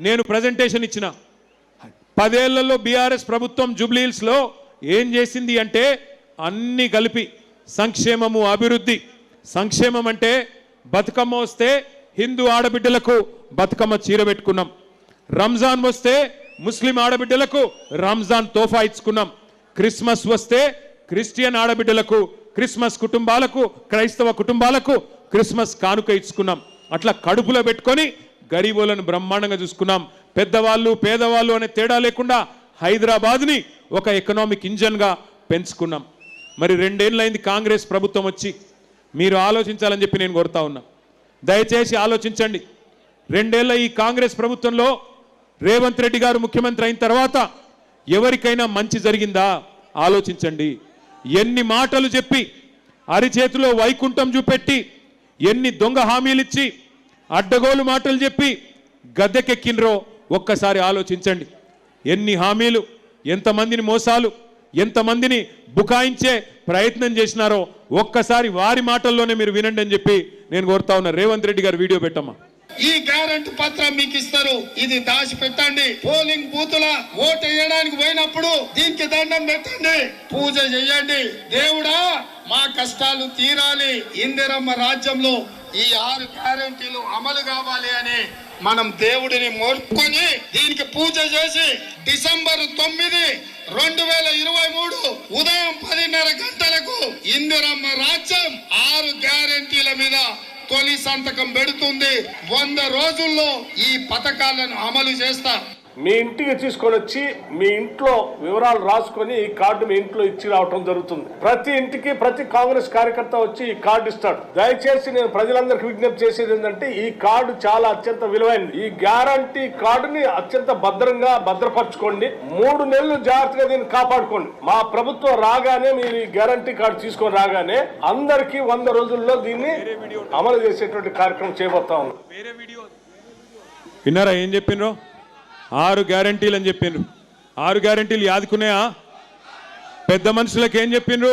నేను ప్రజెంటేషన్ ఇచ్చిన 10 ఏళ్లలో బీఆర్ఎస్ ప్రభుత్వం జూబ్లీహిల్స్లో ఏం చేసింది అంటే అన్ని కలిపి సంక్షేమము అభివృద్ధి. సంక్షేమం అంటే బతుకమ్మ వస్తే హిందూ ఆడబిడ్డలకు బతుకమ్మ చీర పెట్టుకున్నాం, రంజాన్ వస్తే ముస్లిం ఆడబిడ్డలకు రంజాన్ తోఫా ఇచ్చుకున్నాం, క్రిస్మస్ వస్తే క్రిస్టియన్ ఆడబిడ్డలకు క్రిస్మస్ కుటుంబాలకు క్రైస్తవ కుటుంబాలకు క్రిస్మస్ కానుక ఇచ్చుకున్నాం. అట్లా కడుపులో పెట్టుకొని గరీబులను బ్రహ్మాండంగా చూసుకున్నాం. పెద్దవాళ్ళు పేదవాళ్ళు అనే తేడా లేకుండా హైదరాబాద్ని ఒక ఎకనామిక్ ఇంజన్గా పెంచుకున్నాం. మరి 2 ఏళ్ళైంది కాంగ్రెస్ ప్రభుత్వం వచ్చి. మీరు ఆలోచించాలని చెప్పి నేను కోరుతా ఉన్నా. దయచేసి ఆలోచించండి. 2 ఏళ్ల ఈ కాంగ్రెస్ ప్రభుత్వంలో రేవంత్ రెడ్డి గారు ముఖ్యమంత్రి అయిన తర్వాత ఎవరికైనా మంచి జరిగిందా ఆలోచించండి. ఎన్ని మాటలు చెప్పి అరిచేతిలో వైకుంఠం చూపెట్టి ఎన్ని దొంగ హామీలు ఇచ్చి అడ్డగోలు మాటలు చెప్పి గద్దెకెక్కినరో ఒక్కసారి ఆలోచించండి. ఎన్ని హామీలు, ఎంతమందిని మోసాలు, ఎంతమందిని బుకాయించే ప్రయత్నం చేసినారో ఒక్కసారి వారి మాటల్లోనే మీరు వినండి అని చెప్పి నేను కోరుతా ఉన్నా. రేవంత్ రెడ్డి గారు వీడియో పెట్టమ్మా. ఈ గ్యారంటీ పత్రం మీకు ఇస్తారు, ఇది దాచి పెట్టండి. పోలింగ్ బూతుల ఓటు వేయడానికి పోయినప్పుడు దీనికి దండం పెట్టండి, పూజ చేయండి. దేవుడా మా కష్టాలు తీరాలి, ఇందిరమ్మ రాజ్యంలో ఈ 6 గ్యారంటీలు అమలు కావాలి అని మనం దేవుడిని మొక్కుకొని దీనికి పూజ చేసి డిసెంబర్ 9, 2023 ఉదయం 10:30 గంటలకు ఇందిరమ్మ రాజ్యం 6 గ్యారంటీల మీద తొలి సంతకం పెడుతుంది. 100 రోజుల్లో ఈ పథకాలను అమలు చేస్తా. మీ ఇంటికి తీసుకొని వచ్చి మీ ఇంట్లో వివరాలు రాసుకొని ఈ కార్డు మీ ఇంట్లో ఇచ్చి రావటం జరుగుతుంది. ప్రతి ఇంటికి ప్రతి కాంగ్రెస్ కార్యకర్త వచ్చి ఈ కార్డు ఇస్తాడు. దయచేసి నేను ప్రజలందరికీ విజ్ఞప్తి చేసేది ఏంటంటే ఈ కార్డు చాలా అత్యంత విలువైనది. ఈ గ్యారంటీ కార్డుని అత్యంత భద్రంగా భద్రపరచుకోండి. 3 నెలలు జాగ్రత్తగా దీన్ని కాపాడుకోండి. మా ప్రభుత్వం రాగానే మీరు ఈ గ్యారంటీ కార్డు తీసుకొని రాగానే అందరికీ 100 రోజుల్లో దీన్ని అమలు చేసేటువంటి కార్యక్రమం చేయబోతా ఉన్నాం. విన్నారా ఏం చెప్పినరో? 6 గ్యారంటీలు అని చెప్పిండ్రు. 6 గ్యారంటీలు యాదుకున్నాయా? పెద్ద మనుషులకు ఏం చెప్పిండ్రు?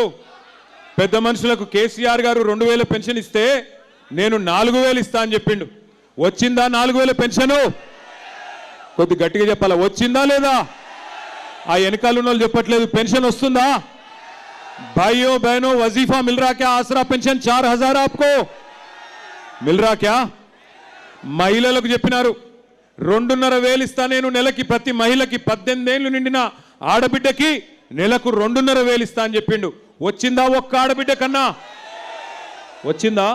పెద్ద మనుషులకు కేసీఆర్ గారు 2000 పెన్షన్ ఇస్తే నేను 4000 ఇస్తా అని చెప్పిండు. వచ్చిందా 4000 పెన్షను? కొద్ది గట్టిగా చెప్పాలా, వచ్చిందా లేదా? ఆ వెనకాల ఉన్న వాళ్ళు చెప్పట్లేదు. పెన్షన్ వస్తుందా? भाइयों बहनों वजीफा मिल रहा क्या? आसरा पेंशन 4000 आपको मिल रहा क्या? మహిళలకు చెప్పినారు 2,500 ఇస్తా నేను నెలకి. ప్రతి మహిళకి 18 ఏళ్ళు నిండిన ఆడబిడ్డకి నెలకు 2,500 ఇస్తా అని చెప్పిండు. వచ్చిందా ఒక్క ఆడబిడ్డ కన్నా? వచ్చిందా?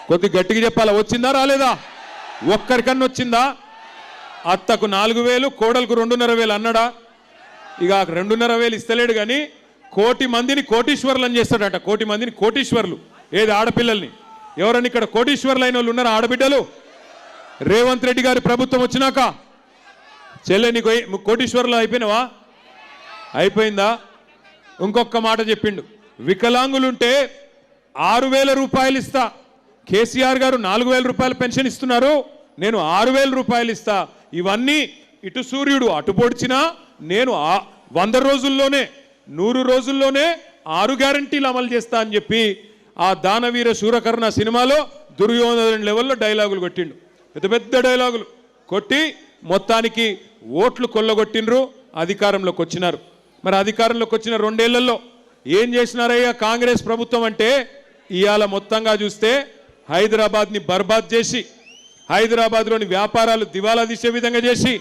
కొద్ది గట్టిగా చెప్పాలా, వచ్చిందా రాలేదా? ఒక్కరికన్నా వచ్చిందా? అత్తకు 4,000, కోడలకు 2,500 అన్నాడా? ఇక 2,500 ఇస్తలేడు కానీ 1,000,000 మందిని కోటీశ్వర్లను చేస్తాడట. 1,000,000 మందిని కోటీశ్వర్లు. ఏది ఆడపిల్లల్ని? ఎవరన్నా ఇక్కడ కోటీశ్వర్లు అయిన వాళ్ళు ఉన్నారా ఆడబిడ్డలు? రేవంత్ రెడ్డి గారి ప్రభుత్వం వచ్చినాక చెల్లె నీకు కోటీశ్వర్లు అయిపోయినావా? అయిపోయిందా? ఇంకొక మాట చెప్పిండు, వికలాంగులుంటే 6,000 రూపాయలు ఇస్తా. కేసీఆర్ గారు 4,000 రూపాయల పెన్షన్ ఇస్తున్నారు, నేను 6,000 రూపాయలు ఇస్తా. ఇవన్నీ ఇటు సూర్యుడు అటు పొడిచినా నేను 100 రోజుల్లోనే 100 రోజుల్లోనే 6 గ్యారంటీలు అమలు చేస్తా అని చెప్పి ఆ దానవీర శూరకర్ణ సినిమాలో దుర్యోధన లెవెల్లో డైలాగులు కొట్టిండు. పెద్ద పెద్ద డైలాగులు కొట్టి మొత్తానికి ఓట్లు కొల్లగొట్టినరు, అధికారంలోకి వచ్చినారు. మరి అధికారంలోకి వచ్చిన 2 ఏళ్లలో ఏం చేసినారయ్యా కాంగ్రెస్ ప్రభుత్వం అంటే, ఇవాళ మొత్తంగా చూస్తే హైదరాబాద్ని బర్బాద్ చేసి, హైదరాబాద్లోని వ్యాపారాలు దివాలా తీసే విధంగా చేసి,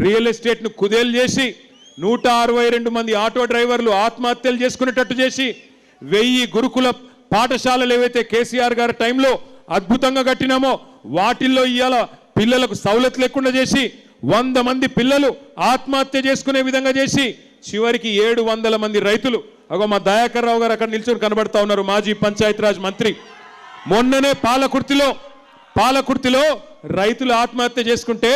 రియల్ ఎస్టేట్ను కుదేలు చేసి, 162 మంది ఆటో డ్రైవర్లు ఆత్మహత్యలు చేసుకునేటట్టు చేసి, 1000 గురుకుల పాఠశాలలు ఏవైతే కేసీఆర్ గారి టైంలో అద్భుతంగా కట్టినామో వాటిల్లో ఇవాళ పిల్లలకు సౌలత్ లేకుండా చేసి 100 మంది పిల్లలు ఆత్మహత్య చేసుకునే విధంగా చేసి, చివరికి 700 మంది రైతులు, అగో మా దయాకర్ రావు గారు అక్కడ నిల్చొని కనబడతా ఉన్నారు, మాజీ పంచాయతీరాజ్ మంత్రి. మొన్ననే పాలకుర్తిలో రైతులు ఆత్మహత్య చేసుకుంటే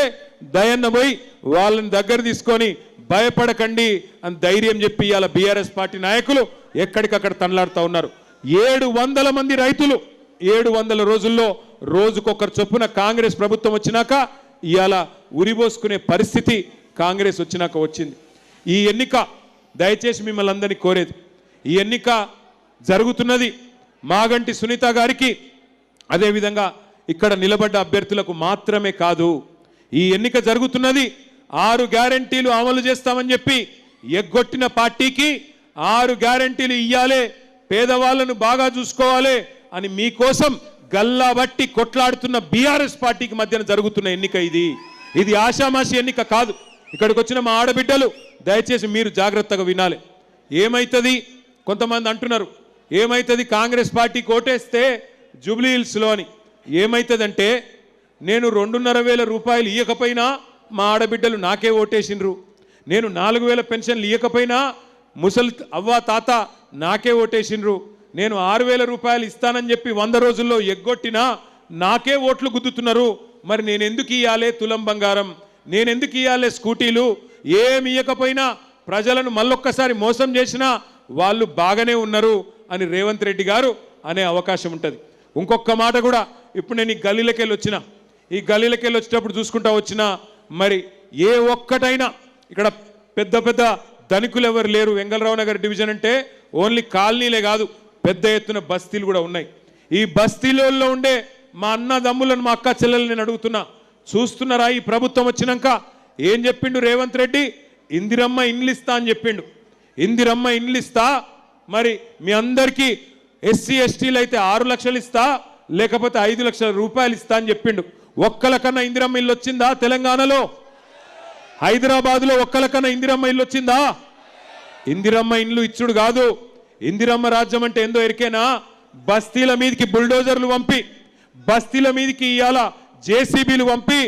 దయన్న పోయి వాళ్ళని దగ్గర తీసుకొని భయపడకండి అని ధైర్యం చెప్పి ఇవాళ బీఆర్ఎస్ పార్టీ నాయకులు ఎక్కడికక్కడ తనలాడుతూ ఉన్నారు. 700 మంది రైతులు 700 రోజుల్లో రోజుకొకరు చొప్పున కాంగ్రెస్ ప్రభుత్వం వచ్చినాక ఇవాళ ఉరిబోసుకునే పరిస్థితి కాంగ్రెస్ వచ్చినాక వచ్చింది. ఈ ఎన్నిక దయచేసి మిమ్మల్ని అందరినీ కోరేది, ఈ ఎన్నిక జరుగుతున్నది మాగంటి సునీత గారికి, అదేవిధంగా ఇక్కడ నిలబడ్డ అభ్యర్థులకు మాత్రమే కాదు, ఈ ఎన్నిక జరుగుతున్నది 6 గ్యారెంటీలు అమలు చేస్తామని చెప్పి ఎగ్గొట్టిన పార్టీకి 6 గ్యారెంటీలు ఇయ్యాలే, పేదవాళ్ళను బాగా చూసుకోవాలి అని మీకోసం గల్లాబట్టి కొట్లాడుతున్న బీఆర్ఎస్ పార్టీకి మధ్యన జరుగుతున్న ఎన్నిక ఇది ఆషామాషి ఎన్నిక కాదు. ఇక్కడికి వచ్చిన మా ఆడబిడ్డలు దయచేసి మీరు జాగ్రత్తగా వినాలి. ఏమైతుంది, కొంతమంది అంటున్నారు ఏమైతుంది కాంగ్రెస్ పార్టీకి ఓటేస్తే జూబ్లీ హిల్స్లో అని. ఏమైతుందంటే నేను 2,500 రూపాయలు ఇవ్వకపోయినా మా ఆడబిడ్డలు నాకే ఓటేసినరు, నేను 4,000 పెన్షన్లు ఇవ్వకపోయినా ముసలి అవ్వ తాత నాకే ఓటేసినరు, నేను 6,000 రూపాయలు ఇస్తానని చెప్పి 100 రోజుల్లో ఎగ్గొట్టినా నాకే ఓట్లు గుద్దుతున్నారు. మరి నేను ఎందుకు ఇవ్వాలి తులం బంగారం, నేను ఎందుకు ఇవ్వాలి స్కూటీలు, ఏమి ఇవ్వకపోయినా ప్రజలను మళ్ళొక్కసారి మోసం చేసినా వాళ్ళు బాగానే ఉన్నారు అని రేవంత్ రెడ్డి గారు అనే అవకాశం ఉంటుంది. ఇంకొక మాట కూడా, ఇప్పుడు నేను ఈ గల్లీలకెళ్ళి వచ్చిన, ఈ గల్లీలకెళ్ళి వచ్చేటప్పుడు చూసుకుంటా వచ్చిన, మరి ఏ ఒక్కటైనా ఇక్కడ పెద్ద పెద్ద ధనికులు ఎవరు లేరు. వెంగళరావు నగర్ డివిజన్ అంటే ఓన్లీ కాలనీలే కాదు, పెద్ద ఎత్తున బస్తీలు కూడా ఉన్నాయి. ఈ బస్తీలలో ఉండే మా అన్నదమ్ములను మా అక్క చెల్లెలు నేను అడుగుతున్నా, చూస్తున్నారా ఈ ప్రభుత్వం వచ్చినాక ఏం చెప్పిండు రేవంత్ రెడ్డి? ఇందిరమ్మ ఇండ్లు ఇస్తా అని చెప్పిండు. ఇందిరమ్మ ఇండ్లు ఇస్తా, మరి మీ అందరికీ ఎస్సీ ఎస్టీలు అయితే 6 లక్షలు ఇస్తా, లేకపోతే 5 లక్షల రూపాయలు ఇస్తా అని చెప్పిండు. ఒక్కలకన్నా ఇందిరమ్మ ఇల్లు వచ్చిందా తెలంగాణలో? హైదరాబాద్లో ఒక్కలకన్నా ఇందిరమ్మ ఇల్లు వచ్చిందా? ఇందిరమ్మ ఇల్లు ఇచ్చుడు కాదు, ఇందిరమ్మ రాజ్యం అంటే ఏందో ఎరికేనా? బస్తీల మీదకి బుల్డోజర్లు పంపి, బస్తీల మీదకి ఇవాళ జేసీబీలు పంపి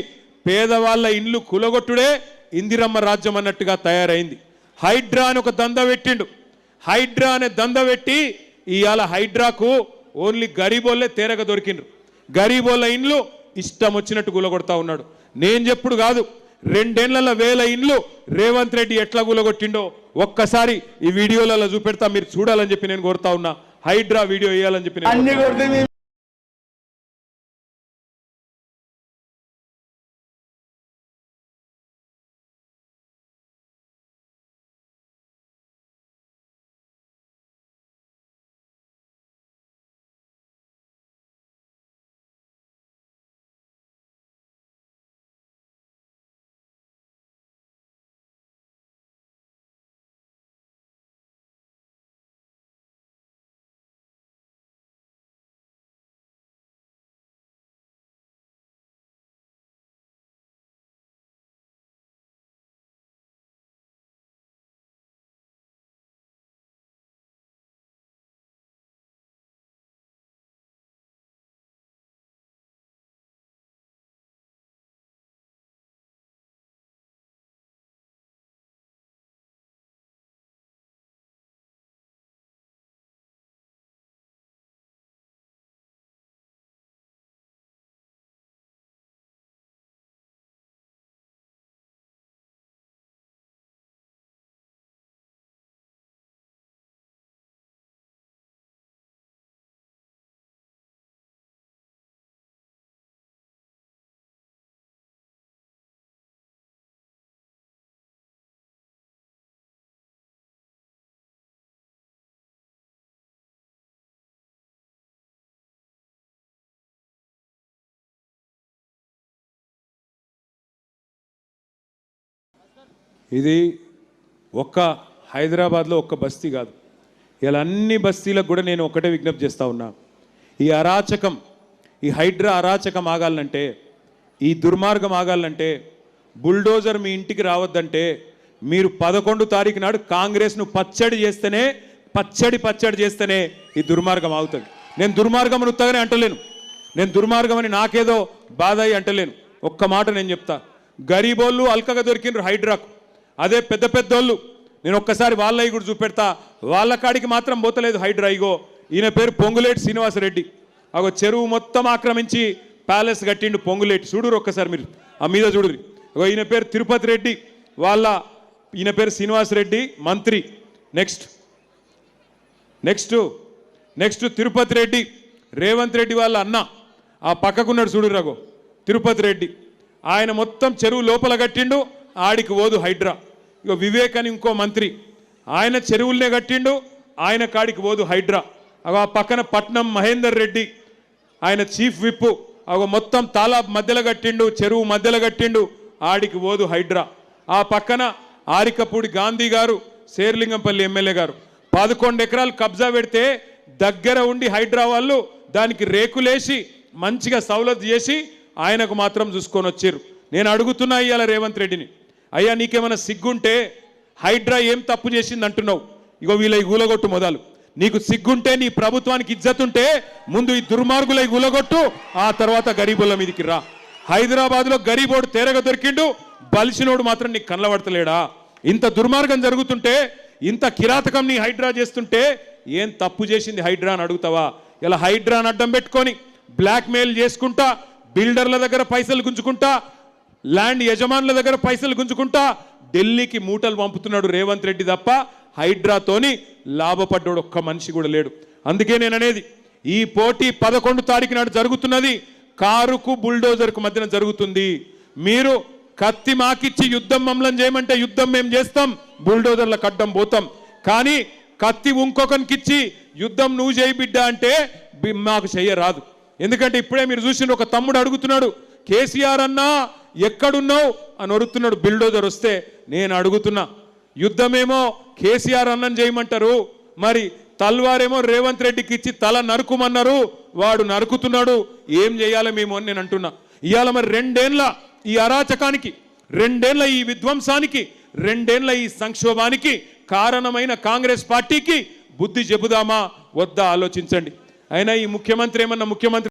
పేదవాళ్ళ ఇండ్లు కులగొట్టుడే ఇందిరమ్మ రాజ్యం అన్నట్టుగా తయారైంది. హైడ్రా అని ఒక దంద పెట్టిండు. హైడ్రా అనే దంద పెట్టి ఇవాళ హైడ్రాకు ఓన్లీ గరీబోళ్ళే తేరగ దొరికిండ్రు. గరీబోళ్ళ ఇండ్లు ఇష్టం వచ్చినట్టు కూలగొడతా ఉన్నాడు. నేను చెప్పుడు కాదు, 2 ఏళ్లలో 1000 ఇండ్లు రేవంత్ రెడ్డి ఎట్లా కూలగొట్టిండో ఒక్కసారి ఈ వీడియోలలో చూపెడతా, మీరు చూడాలని చెప్పి నేను కోరుతా ఉన్నా. హైడ్రా వీడియో వేయాలని చెప్పి నేను ఇది ఒక్క హైదరాబాద్లో ఒక్క బస్తీ కాదు, ఇలా అన్ని బస్తీలకు కూడా నేను ఒకటే విజ్ఞప్తి చేస్తూ ఉన్నా. ఈ అరాచకం, ఈ హైడ్రా అరాచకం ఆగాలంటే, ఈ దుర్మార్గం ఆగాలంటే, బుల్డోజర్ మీ ఇంటికి రావద్దంటే మీరు 11 తారీఖు నాడు కాంగ్రెస్ను పచ్చడి చేస్తేనే ఈ దుర్మార్గం ఆగుతుంది. నేను దుర్మార్గం అని ఉత్తగానే అంటలేను, నేను దుర్మార్గం అని నాకేదో బాధ అయ్యి అంటలేను. ఒక్క మాట నేను చెప్తా, గరీబోళ్ళు అల్కగా దొరికిండ్రు హైడ్రాకు, అదే పెద్ద పెద్దోళ్ళు నేను ఒక్కసారి వాళ్ళవి కూడా చూపెడతా, వాళ్ళ కాడికి మాత్రం పోతలేదు హైడ్రా. ఇగో ఈయన పేరు పొంగులేటి శ్రీనివాసరెడ్డి, అగో చెరువు మొత్తం ఆక్రమించి ప్యాలెస్ కట్టిండు పొంగులేటి. చూడురు ఒక్కసారి మీరు ఆ మీద చూడురి. అగో ఈయన పేరు తిరుపతి రెడ్డి, ఈయన పేరు శ్రీనివాసరెడ్డి మంత్రి. నెక్స్ట్ తిరుపతి రెడ్డి, రేవంత్ రెడ్డి వాళ్ళ అన్న, ఆ పక్కకున్నాడు చూడు రఘు తిరుపతి రెడ్డి, ఆయన మొత్తం చెరువు లోపల కట్టిండు, ఆడికి పోదు హైడ్రా. ఇక వివేక్ అని ఇంకో మంత్రి, ఆయన చెరువులనే కట్టిండు, ఆయన కాడికి పోదు హైడ్రా. ఆ పక్కన పట్నం మహేందర్ రెడ్డి, ఆయన చీఫ్ విప్, అగో మొత్తం తాలాబ్ మధ్యలో కట్టిండు, చెరువు మధ్యలో కట్టిండు, ఆడికి పోదు హైడ్రా. ఆ పక్కన ఆరికపూడి గాంధీ గారు, శేర్లింగంపల్లి ఎమ్మెల్యే గారు 11 ఎకరాలు కబ్జా పెడితే దగ్గర ఉండి హైడ్రా వాళ్ళు దానికి రేకులేసి మంచిగా సౌలత్ చేసి ఆయనకు మాత్రం చూసుకొని వచ్చారు. నేను అడుగుతున్నా ఇవాళ రేవంత్ రెడ్డిని, అయ్యా నీకేమైనా సిగ్గుంటే హైడ్రా ఏం తప్పు చేసింది అంటున్నావు, ఇగో వీళ్ళ ఈ గూలగొట్టు మొదలు. నీకు సిగ్గుంటే, నీ ప్రభుత్వానికి ఇజ్జతుంటే ముందు ఈ దుర్మార్గుల ఈ గూలగొట్టు, ఆ తర్వాత గరీబుల మీదకి రా. హైదరాబాద్లో గరీబోడు తేరగా దొరికిండు, బలిసినోడు మాత్రం నీకు కళ్ళబడతలేడా? ఇంత దుర్మార్గం జరుగుతుంటే, ఇంత కిరాతకం నీ హైడ్రా చేస్తుంటే ఏం తప్పు చేసింది హైడ్రా అని అడుగుతావా? ఇలా హైడ్రాని అడ్డం పెట్టుకొని బ్లాక్మెయిల్ చేసుకుంటా, బిల్డర్ల దగ్గర పైసలు గుంజుకుంటా, ల్యాండ్ యజమానుల దగ్గర పైసలు గుంజుకుంటా ఢిల్లీకి మూటలు పంపుతున్నాడు రేవంత్ రెడ్డి తప్ప హైడ్రాతోని లాభపడ్డాడు ఒక్క మనిషి కూడా లేడు. అందుకే నేను అనేది, ఈ పోటీ 11 తారీఖు నాడు జరుగుతున్నది, కారుకు బుల్డోజర్కు మధ్యన జరుగుతుంది. మీరు కత్తి మాకిచ్చి యుద్ధం మమ్మల్ని చేయమంటే యుద్ధం మేము చేస్తాం, బుల్డోజర్లకు అడ్డం పోతాం. కానీ కత్తి ఇంకొకరికిచ్చి యుద్ధం నువ్వు చేయి బిడ్డ అంటే మాకు చెయ్యరాదు. ఎందుకంటే ఇప్పుడే మీరు చూసిన ఒక తమ్ముడు అడుగుతున్నాడు, కేసీఆర్ అన్నా ఎక్కడున్నావు అని అడుగుతున్నాడు. బిల్డోజర్ వస్తే నేను అడుగుతున్నా, యుద్ధమేమో కేసీఆర్ అన్నం చేయమంటారు, మరి తల్వారేమో రేవంత్ రెడ్డికి ఇచ్చి తల నరుకుమన్నారు, వాడు నరుకుతున్నాడు, ఏం చేయాలి మేము అని నేను అంటున్నా. ఇవాళ మరి 2 ఏళ్ల ఈ అరాచకానికి, 2 ఏళ్ల ఈ విధ్వంసానికి, 2 ఏళ్ల ఈ సంక్షోభానికి కారణమైన కాంగ్రెస్ పార్టీకి బుద్ధి చెబుదామా వద్దా ఆలోచించండి. అయినా ఈ ముఖ్యమంత్రి ఏమన్నా ముఖ్యమంత్రి